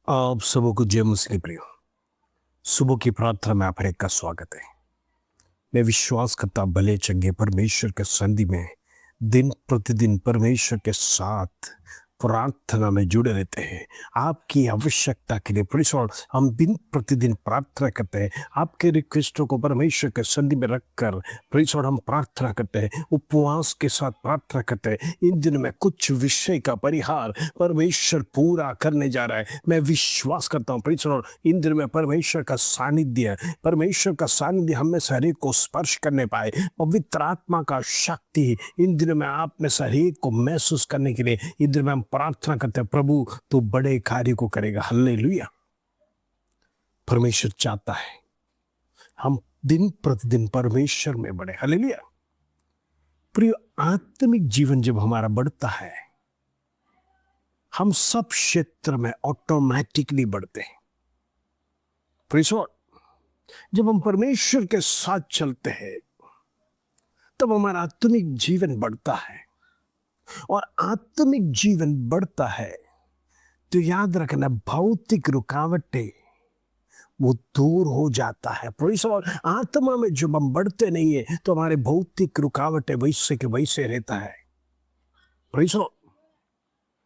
आप सबों को जय मसीह प्रियो। सुबह की प्रार्थना में आप हर एक का स्वागत है। मैं विश्वास करता भले चंगे परमेश्वर के संधि में दिन प्रतिदिन परमेश्वर के साथ प्रार्थना में जुड़े रहते हैं। आपकी आवश्यकता के लिए प्रिसोड हम दिन प्रतिदिन प्रार्थना करते हैं। आपके रिक्वेस्टों को परमेश्वर के संधि में रखकर प्रिसोड हम प्रार्थना करते हैं, उपवास के साथ प्रार्थना करते हैं। इन दिनों में कुछ विषय का परिहार परमेश्वर पूरा करने जा रहा है। मैं विश्वास करता हूँ प्रिसोड इन दिनों में परमेश्वर का सानिध्य हम में से हरेक को स्पर्श करने पाए। पवित्र आत्मा का शक्ति इन दिनों में आप में से हरेक को महसूस करने के लिए इन दिनों में हम प्रार्थना करते हैं। प्रभु तो बड़े कार्य को करेगा। हालेलुया। परमेश्वर चाहता है हम दिन प्रतिदिन परमेश्वर में बढ़े। हालेलुया। प्रिय, आत्मिक जीवन जब हमारा बढ़ता है हम सब क्षेत्र में ऑटोमेटिकली बढ़ते हैं। प्रिय, जब हम परमेश्वर के साथ चलते हैं तब हमारा आत्मिक जीवन बढ़ता है, और आत्मिक जीवन बढ़ता है तो याद रखना भौतिक रुकावटें वो दूर हो जाता है। और आत्मा में जब हम बढ़ते नहीं है तो हमारे भौतिक रुकावटें वैसे के वैसे रहता है।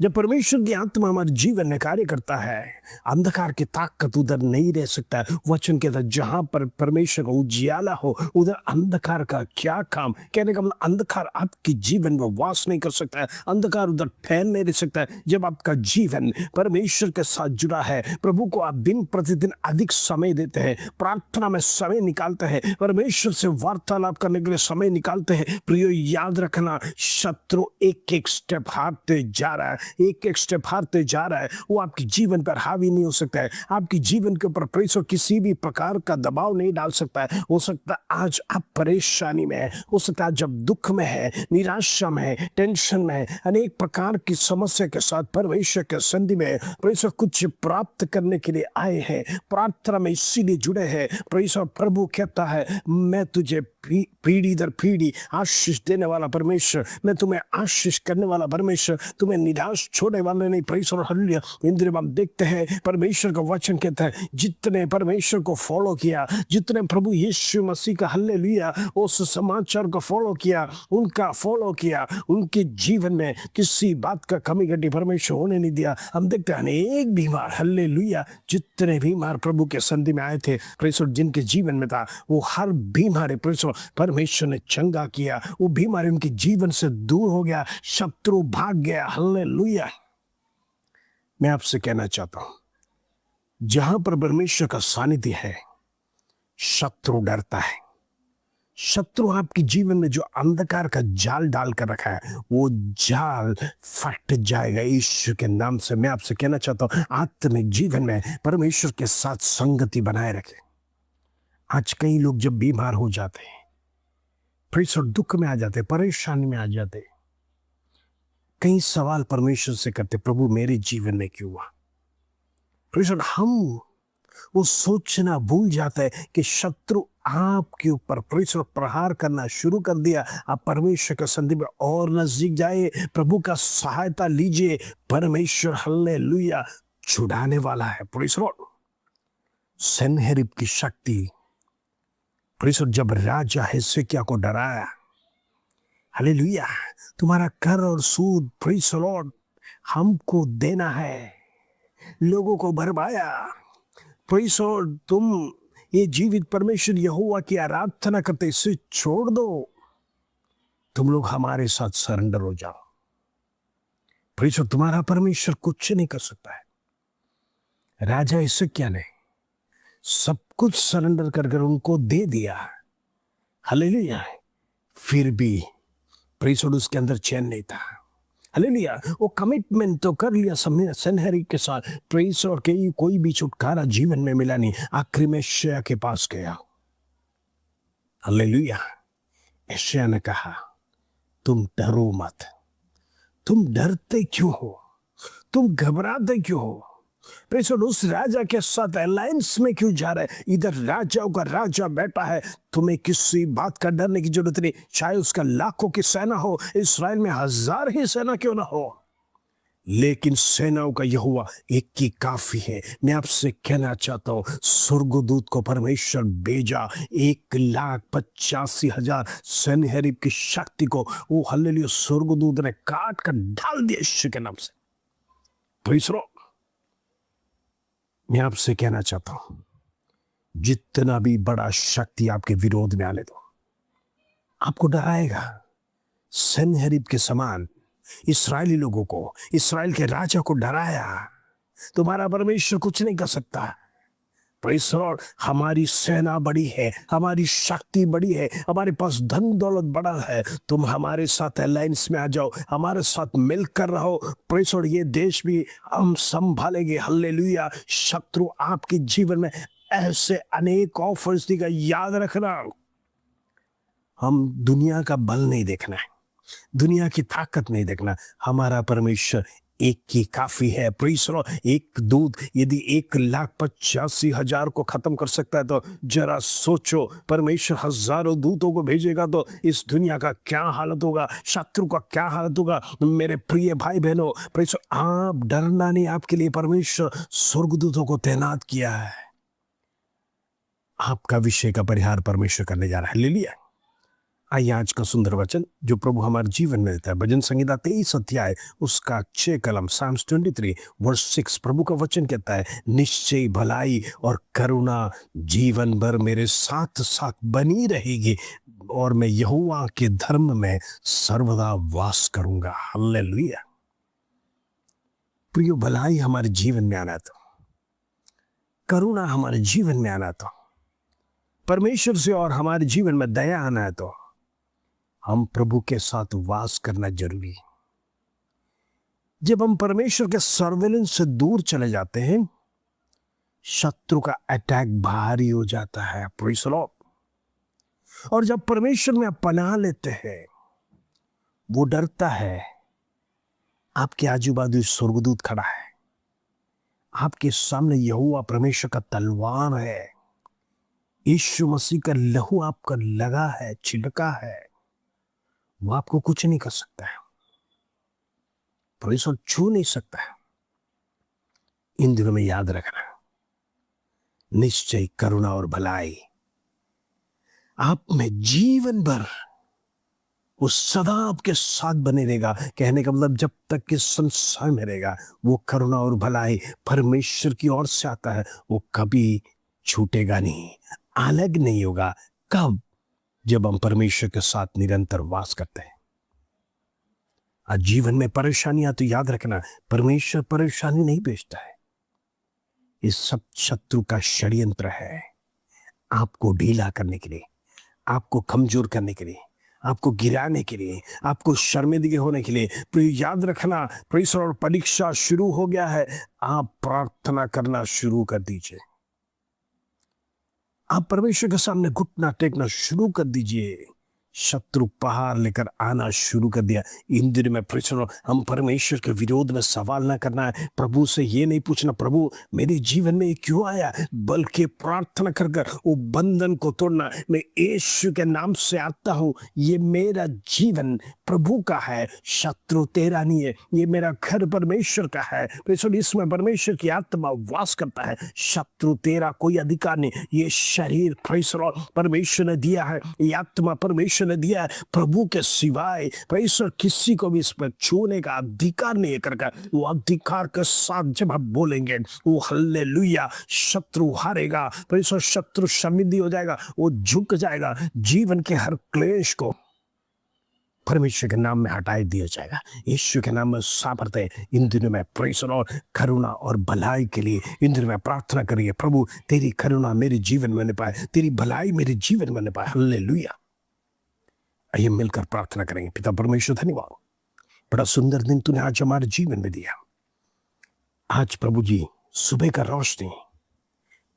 जब परमेश्वर की आत्मा हमारे जीवन में कार्य करता है अंधकार की ताकत उधर नहीं रह सकता है। वचन के अंदर जहां पर परमेश्वर का उजियाला हो उधर अंधकार का क्या काम। कहने का मतलब अंधकार आपके जीवन में वास नहीं कर सकता है, अंधकार उधर फैल नहीं रह सकता है। जब आपका जीवन परमेश्वर के साथ जुड़ा है, प्रभु को आप दिन प्रतिदिन अधिक समय देते हैं, प्रार्थना में समय निकालते हैं, परमेश्वर से वार्तालाप करने के लिए समय निकालते हैं, प्रियो याद रखना शत्रु एक एक स्टेप हारते जा रहा है, एक एक स्टेप हारते जा रहा है। वो आपके जीवन पर हावी नहीं हो सकता है, आपके जीवन के ऊपर प्रेशर किसी भी प्रकार का दबाव नहीं डाल सकता है। हो सकता है आज आप परेशानी में है, हो सकता है जब दुख में है, निराशा में है, टेंशन में है, अनेक प्रकार की समस्या के साथ परमेश्वर के संधि में प्रेशर कुछ प्राप्त करने के लिए आए हैं, प्रार्थना में इसीलिए जुड़े हैं। प्रेशर प्रभु कहता है मैं तुझे पीढ़ी दर पीढ़ी आशीष देने वाला परमेश्वर, मैं तुम्हें आशीष करने वाला परमेश्वर, तुम्हें निराश छोड़ने वाला नहीं। Pressure hallelujah. इन दिनों हम देखते हैं परमेश्वर का वचन कहता है जितने परमेश्वर को फॉलो किया, जितने प्रभु यीशु मसीह का हालेलुया उस समाचार को फॉलो किया, उनके जीवन में किसी बात का कमी घटी परमेश्वर होने नहीं दिया। हम देखते हैं अनेक बीमार हालेलुया, जितने बीमार प्रभु के संधि में आए थे प्रेशर जिनके जीवन में था वो हर बीमारी प्रेशर परमेश्वर ने चंगा किया। वो बीमारी उनके जीवन से दूर हो गया, शत्रु भाग गया। हालेलुया। मैं आपसे कहना चाहता हूं जहां पर परमेश्वर का सानिध्य है शत्रु डरता है। शत्रु आपके जीवन में जो अंधकार का जाल डाल कर रखा है वो जाल फट जाएगा यीशु के नाम से। मैं आपसे कहना चाहता हूं आत्मिक जीवन में परमेश्वर के साथ संगति बनाए रखें। आज कई लोग जब बीमार हो जाते हैं, फिर दुख में आ जाते, परेशानी में आ जाते, कई सवाल परमेश्वर से करते प्रभु मेरे जीवन में क्यों हुआ। फिर हम वो सोचना भूल जाता है कि शत्रु आपके ऊपर प्रेशर प्रहार करना शुरू कर दिया। आप परमेश्वर के संधि में और नजदीक जाए, प्रभु का सहायता लीजिए। परमेश्वर हालेलुया छुड़ाने वाला है। प्रेशर सन्हेरिब की शक्ति प्रेशर जब राजा हिजकिय्याह को डराया, हालेलुया तुम्हारा कर और सूद प्रेज़ द लॉर्ड हमको देना है, लोगों को भरमाया। प्रेज़ द लॉर्ड तुम ये जीवित परमेश्वर यहोवा की आराधना करते, इसे छोड़ दो, तुम लोग हमारे साथ सरेंडर हो जाओ। प्रेज़ द लॉर्ड तुम्हारा परमेश्वर कुछ नहीं कर सकता है। राजा हिजकिय्याह ने सब कुछ सरेंडर कर उनको दे दिया, हालेलुया। फिर भी प्रेज़ द लॉर्ड उसके अंदर चैन नहीं था। हालेलुया। वो कमिटमेंट तो कर लिया सन्हेरिब के साथ, प्रेज़ द लॉर्ड के कोई भी छुटकारा जीवन में मिला नहीं। आखिरी में यशायाह के पास गया, हालेलुया। यशायाह ने कहा तुम डरो मत। तुम डरते क्यों हो, तुम घबराते क्यों हो? प्रेज़ द लॉर्ड उस राजा के साथ अलायंस में क्यों जा रहा है? इधर राजाओं का राजा बैठा है, तुम्हें किसी बात का डरने की जरूरत नहीं। चाहे उसका लाखों की सेना हो, इस्राएल में 1000 ही सेना क्यों ना हो, लेकिन सेनाओं का यहोवा एक ही काफी है। मैं आपसे कहना चाहता हूं, स्वर्गदूत को परमेश्वर भेजा, 1,85,000 सन्हेरिब की शक्ति को वो हल्लेलुया स्वर्गदूत ने काट कर डाल दिया यीशु के नाम से। Praise the Lord. मैं आपसे कहना चाहता हूं, जितना भी बड़ा शक्ति आपके विरोध में आने दो, आपको डराएगा। सन्हेरिब के समान इस्राएली लोगों को, इस्राएल के राजा को डराया। तुम्हारा परमेश्वर कुछ नहीं कर सकता। Praise the Lord. हमारी सेना बड़ी है, हमारी शक्ति बड़ी है, हमारे पास धन दौलत बड़ा है। तुम हमारे साथ अलायंस में आ जाओ, हमारे साथ मिलकर रहो। Praise the Lord. ये देश भी हम संभालेंगे। हालेलुया। शत्रु आपके जीवन में ऐसे अनेक ऑफर्स देगा। याद रखना, हम दुनिया का बल नहीं देखना है, दुनिया की ताकत नहीं देखना। हमारा परमेश्वर एक ही काफी है। Praise the Lord. एक दूत यदि 1,85,000 को खत्म कर सकता है, तो जरा सोचो, परमेश्वर हजारों दूतों को भेजेगा तो इस दुनिया का क्या हालत होगा, शत्रु का क्या हालत होगा। मेरे प्रिय भाई बहनों, प्रेज़ द लॉर्ड, आप डरना नहीं। आपके लिए परमेश्वर स्वर्गदूतों को तैनात किया है। आपका विषय का परिहार परमेश्वर करने जा रहा है। हालेलुया। आइए आज का सुंदर वचन जो प्रभु हमारे जीवन में देता है, भजन संहिता 23 अध्याय उसका 6 कलम, Psalms 23 वर्स 6। प्रभु का वचन कहता है, निश्चय भलाई और करुणा जीवन भर मेरे साथ साथ बनी रहेगी, और मैं यहोवा के धर्म में सर्वदा वास करूंगा। हालेलुया। प्रियो, भलाई हमारे जीवन में आना, तो करुणा हमारे जीवन में आना, तो परमेश्वर से और हमारे जीवन में दया आना है, तो हम प्रभु के साथ वास करना जरूरी है। जब हम परमेश्वर के सर्वेलेंस से दूर चले जाते हैं, शत्रु का अटैक भारी हो जाता है। Praise the Lord. और जब परमेश्वर में आप पनाह लेते हैं, वो डरता है। आपके आजू बाजू स्वर्गदूत खड़ा है, आपके सामने यहोवा परमेश्वर का तलवार है, यीशु मसीह का लहू आपका लगा है, छिड़का है। वो आपको कुछ नहीं कर सकता है, परमेश्वर छू नहीं सकता है। इन दिनों में याद रखना, निश्चय करुणा और भलाई आप में जीवन भर वो सदा आपके साथ बने रहेगा। कहने का मतलब, जब तक कि संसार में रहेगा, वो करुणा और भलाई परमेश्वर की ओर से आता है। वो कभी छूटेगा नहीं, अलग नहीं होगा। कब? जब हम परमेश्वर के साथ निरंतर वास करते हैं। आज जीवन में परेशानियां, तो याद रखना, परमेश्वर परेशानी नहीं भेजता है। इस सब शत्रु का षड्यंत्र है, आपको ढीला करने के लिए, आपको कमजोर करने के लिए, आपको गिराने के लिए, आपको शर्मिंदगी होने के लिए। प्रिय, याद रखना, प्रेज़ और परीक्षा शुरू हो गया है। आप प्रार्थना करना शुरू कर दीजिए। आप परमेश्वर के सामने घुटना टेकना शुरू कर दीजिए। शत्रु पहाड़ लेकर आना शुरू कर दिया। इन दिनों में प्रेषण, हम परमेश्वर के विरोध में सवाल ना करना है। प्रभु से ये नहीं पूछना, प्रभु मेरे जीवन में ये क्यों आया, बल्कि प्रार्थना कर कर वो बंधन को तोड़ना। मैं यीशु के नाम से आता हूँ, ये मेरा जीवन प्रभु का है, शत्रु तेरा नहीं है। ये मेरा घर परमेश्वर का है। प्रेषण, इसमें परमेश्वर की आत्मा वास करता है। शत्रु तेरा कोई अधिकार नहीं। ये शरीर प्रेषण परमेश्वर ने दिया है, ये आत्मा परमेश्वर ने दिया है। प्रभु के सिवाय परमेश्वर किसी को भी इस पर छूने का अधिकार नहीं करके, वो अधिकार के साथ जब आप बोलेंगे, वो हालेलुया, शत्रु हारेगा। परमेश्वर, शत्रु शर्मिंदा हो जाएगा, वो झुक जाएगा। जीवन के हर क्लेश को परमेश्वर के नाम में हटाई दिया जाएगा। यीशु के नाम में सामर्थ है। इन दिनों में प्रेषण और करुणा और भलाई के लिए इन दिनों में प्रार्थना करिए, प्रभु तेरी करुणा मेरे जीवन में न पाए, तेरी भलाई मेरे जीवन में न पाए। हालेलुया। आइए मिलकर प्रार्थना करेंगे। पिता परमेश्वर, धन्यवाद, बड़ा सुंदर दिन तूने आज हमारे जीवन में दिया। आज प्रभु जी सुबह का रोशनी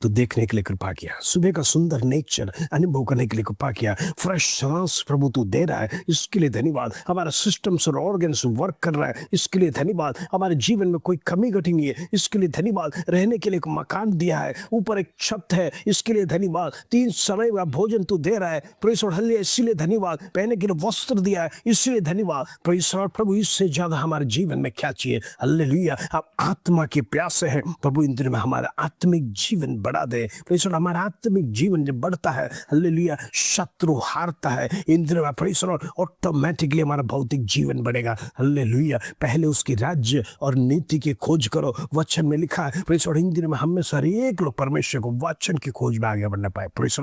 तो देखने के लिए कृपा किया, सुबह का सुंदर नेचर अनुभव करने के लिए कृपा किया, फ्रेश सांस प्रभु तू दे रहा है, इसके लिए धन्यवाद। हमारा सिस्टम्स और ऑर्गन्स वर्क कर रहा है, इसके लिए धन्यवाद। हमारे जीवन में कोई कमी घटी नहीं है, इसके लिए धन्यवाद। रहने के लिए एक मकान दिया है, ऊपर एक छत है, इसके लिए धन्यवाद। 3 समय का भोजन तू दे रहा है, प्रेस और हल्ले, इसीलिए धन्यवाद। पहनने के लिए वस्त्र दिया है, इसलिए धन्यवाद। प्रेस और प्रभु, इससे ज्यादा हमारे जीवन में क्या चाहिए? हालेलुया। आप आत्मा के प्यासे हैं प्रभु, इन दिनों में हमारा आत्मिक जीवन बढ़ा दे। प्रेस, हमारा आत्मिक जीवन जब बढ़ता है, हालेलुया, शत्रु हारता है। इन दिनों में प्रेस, ऑटोमेटिकली हमारा भौतिक जीवन बढ़ेगा। हालेलुया। पहले उसकी राज्य और नीति की खोज करो, वचन में लिखा है। प्रेस, इन दिनों में हम में से हर एक लोग परमेश्वर को वचन की खोज में आगे बढ़ना पाए। प्रेस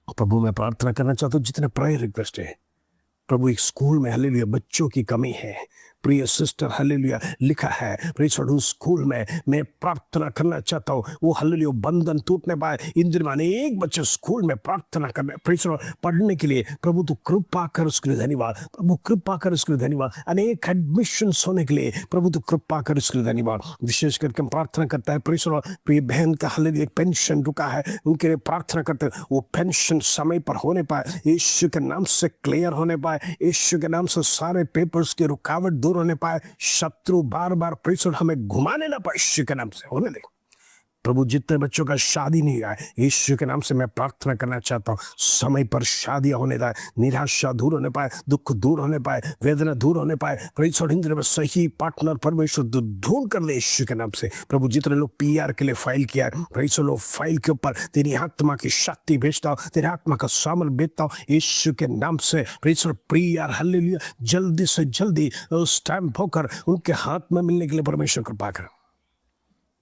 प्रभु, मैं प्रार्थना करना चाहता हूँ जितने प्रेयर रिक्वेस्ट है प्रभु, एक स्कूल में हालेलुया बच्चों की कमी है, प्रिय सिस्टर हालेलुया लिखा है, प्रेस उस स्कूल में मैं प्रार्थना करना चाहता हूँ वो हालेलुया बंधन टूटने पाए। इन दिनों में अनेक बच्चे स्कूल में प्रार्थना करने, प्रेस पढ़ने के लिए, प्रभु तू कृपा कर, उसके लिए धन्यवाद। प्रभु कृपा कर, उसके लिए धन्यवाद। अनेक एडमिशन होने के लिए प्रभु तू कृपा कर, उसके लिए धन्यवाद। विशेष करके हम प्रार्थना करता है प्रेस, प्रिय बहन का हालेलुया एक पेंशन रुका है, उनके लिए प्रार्थना करते हैं वो पेंशन समय पर होने पाए, यीशु के नाम से क्लियर होने पाए, यीशु के नाम से सारे पेपर्स के रुकावट दूर होने पाए, शत्रु बार बार प्रेस हमें घुमाने ना पाए, यीशु के नाम से होने दे। प्रभु जितने बच्चों का शादी नहीं हुआ है, यीशु के नाम से मैं प्रार्थना करना चाहता हूँ समय पर शादियां होने पाए, निराशा दूर होने पाए, दुख दूर होने पाए, वेदना दूर होने पाए। प्रेस और में सही पार्टनर परमेश्वर ढूंढ कर ले यीशु के नाम से। प्रभु जितने लोग पीआर के लिए फाइल किया है, प्रेस लोग फाइल के ऊपर तेरी आत्मा की शक्ति भेजता हूँ, तेरी आत्मा का सामर्थ भेजता हूँ यीशु के नाम से। प्रेस और पीआर हालेलुया जल्दी से जल्दी स्टैम्प होकर उनके हाथ में मिलने के लिए परमेश्वर कृपा कर।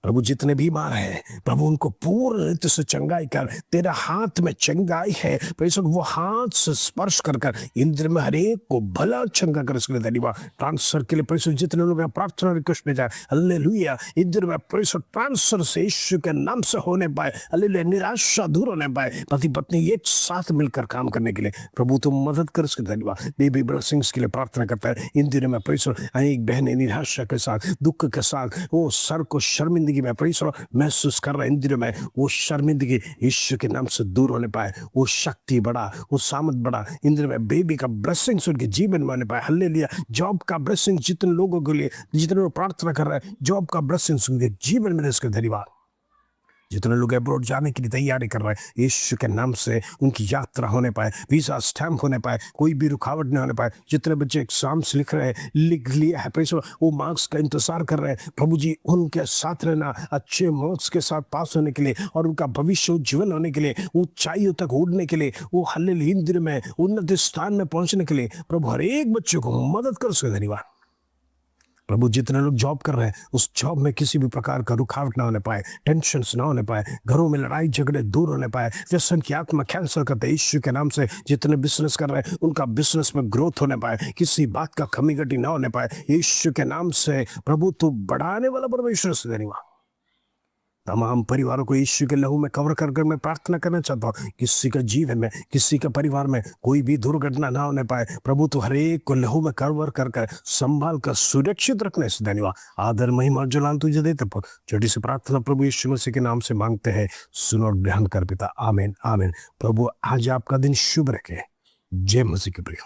प्रभु जितने बीमार हैं प्रभु उनको पूर्ण रीति से चंगाई कर, तेरा हाथ में चंगाई है, प्रेस वो हाथ से स्पर्श कर कर इन दिन में हर एक को भला चंगा कर, इसके लिए धन्यवाद। ट्रांसफर के लिए प्रेस जितने लोग प्रार्थना रिक्वेस्ट में जाए, हालेलुया इन दिन में प्रेस ट्रांसफर से यीशु के नाम से होने पाए, हालेलुया निराशा दूर होने पाए, पति पत्नी एक साथ मिलकर काम करने के लिए प्रभु तुम मदद कर, इसके धन्यवाद। बेबी ब्लेसिंग्स के लिए प्रार्थना करता है इन दिनों में प्रेस अनेक बहनें निराशा के साथ, दुख के साथ, वो सर को शर्मिंदगी में प्रेस महसूस कर रहा है, इन दिनों में वो शर्मिंदगी यीशु के नाम से दूर होने पाए, वो शक्ति बढ़ा, वो सामर्थ बढ़ा। इन दिनों में बेबी का ब्लेसिंग्स उनके जीवन में होने पाए, हालेलुया। जॉब का ब्लेसिंग जितने लोगों के लिए, जितने लोग प्रार्थना कर रहे हैं जॉब का ब्लेसिंग्स उनके जीवन में, इसके धन्यवाद। जितने लोग अब्रॉड जाने के लिए तैयारी कर रहे हैं यीशु के नाम से उनकी यात्रा होने पाए, वीजा स्टैम्प होने पाए, कोई भी रुकावट नहीं होने पाए। जितने बच्चे एग्जाम्स लिख रहे हैं, लिख लिया है प्रेस वो मार्क्स का इंतजार कर रहे हैं, प्रभु जी उनके साथ रहना, अच्छे मार्क्स के साथ पास होने के लिए और उनका भविष्य उज्ज्वल होने के लिए, ऊंचाइयों तक उड़ने के लिए, वो हालेलुया इन दिनों में उन्नत स्थान में पहुंचने के लिए प्रभु हर एक बच्चे को मदद कर, उसका धन्यवाद। प्रभु जितने लोग जॉब कर रहे हैं उस जॉब में किसी भी प्रकार का रुकावट ना होने पाए, टेंशन ना होने पाए, घरों में लड़ाई झगड़े दूर होने पाए, व्यसन की आत्मा कैंसल करते यीशु के नाम से। जितने बिजनेस कर रहे हैं उनका बिजनेस में ग्रोथ होने पाए, किसी बात का कमी घटी ना होने पाए, यीशु के नाम से। प्रभु तू बढ़ाने वाला परमेश्वर से धन्यवाद। तमाम परिवारों को यीशु के लहू में कवर कर कर मैं प्रार्थना करना चाहता हूँ, किसी का जीवन में, किसी का परिवार में कोई भी दुर्घटना ना होने पाए। प्रभु तो हर एक को लहू में कवर कर कर संभाल कर सुरक्षित रखने से धन्यवाद। आदर महिमा और जलाल तुझे देते पर छोटी सी प्रार्थना प्रभु यीशु मसीह के नाम से मांगते हैं, सुनो और ग्रहण कर पिता, आमीन आमीन। प्रभु आज आपका दिन शुभ रखे। जय मसीह के प्रिय।